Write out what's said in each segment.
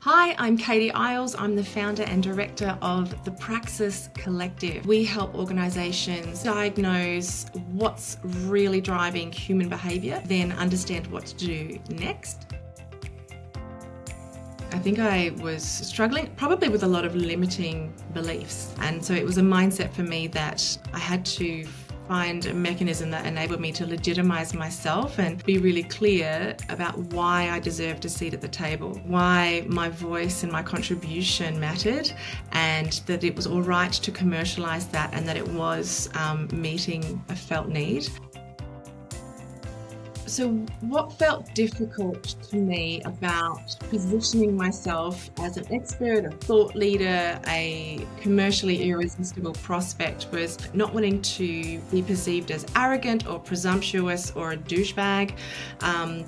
Hi, I'm Katie Iles. I'm the founder and director of the Praxis Collective. We help organisations diagnose what's really driving human behaviour, then understand what to do next. I think I was struggling probably with a lot of limiting beliefs, and so it was a mindset for me that I had to find a mechanism that enabled me to legitimize myself and be really clear about why I deserved a seat at the table, why my voice and my contribution mattered, and that it was all right to commercialize that and that it was meeting a felt need. So what felt difficult to me about positioning myself as an expert, a thought leader, a commercially irresistible prospect was not wanting to be perceived as arrogant or presumptuous or a douchebag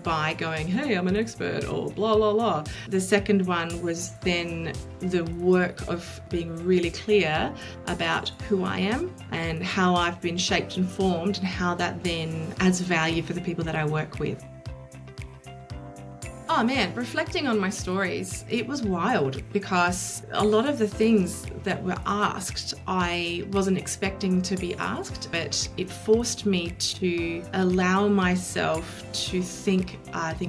by going, hey, I'm an expert or blah, blah, blah. The second one was then the work of being really clear about who I am and how I've been shaped and formed and how that then adds value for the people that I work with. Oh man, reflecting on my stories, it was wild because a lot of the things that were asked, I wasn't expecting to be asked, but it forced me to allow myself to think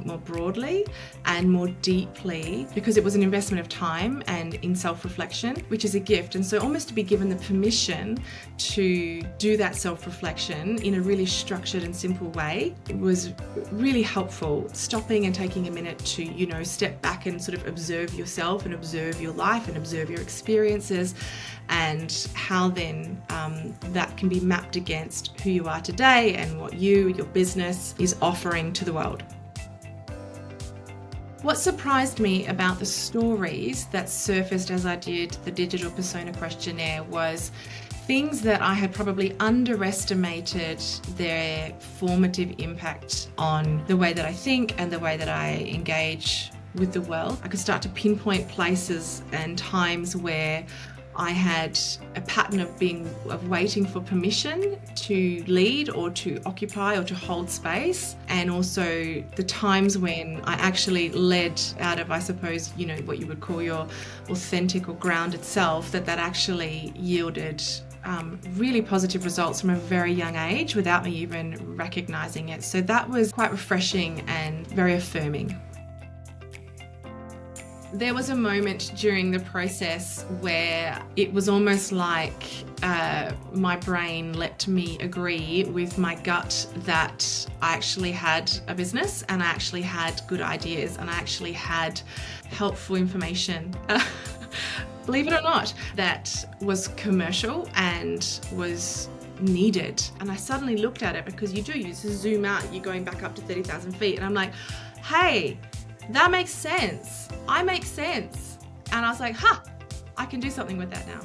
more broadly and more deeply, because it was an investment of time and in self-reflection, which is a gift. And so almost to be given the permission to do that self-reflection in a really structured and simple way was really helpful. Stopping and taking a minute to, step back and sort of observe yourself and observe your life and observe your experiences, and how then that can be mapped against who you are today and what your business is offering to the world. What surprised me about the stories that surfaced as I did the digital persona questionnaire was things that I had probably underestimated their formative impact on the way that I think and the way that I engage with the world. I could start to pinpoint places and times where I had a pattern of waiting for permission to lead or to occupy or to hold space, and also the times when I actually led out of, I suppose, what you would call your authentic or grounded self, that actually yielded really positive results from a very young age without me even recognizing it. So that was quite refreshing and very affirming. There was a moment during the process where it was almost like my brain let me agree with my gut that I actually had a business and I actually had good ideas and I actually had helpful information. Believe it or not, that was commercial and was needed. And I suddenly looked at it, because you zoom out, you're going back up to 30,000 feet. And I'm like, hey, that makes sense. I make sense. And I was like, I can do something with that now.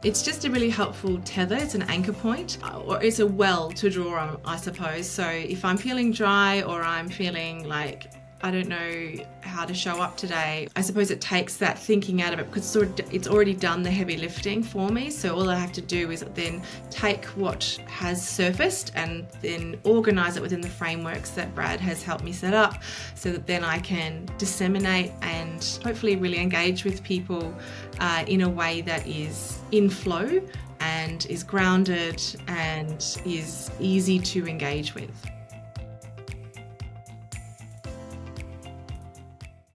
It's just a really helpful tether. It's an anchor point, or it's a well to draw on, I suppose. So if I'm feeling dry or I'm feeling like I don't know how to show up today, I suppose it takes that thinking out of it, because it's already done the heavy lifting for me. So all I have to do is then take what has surfaced and then organise it within the frameworks that Brad has helped me set up, so that then I can disseminate and hopefully really engage with people in a way that is in flow and is grounded and is easy to engage with.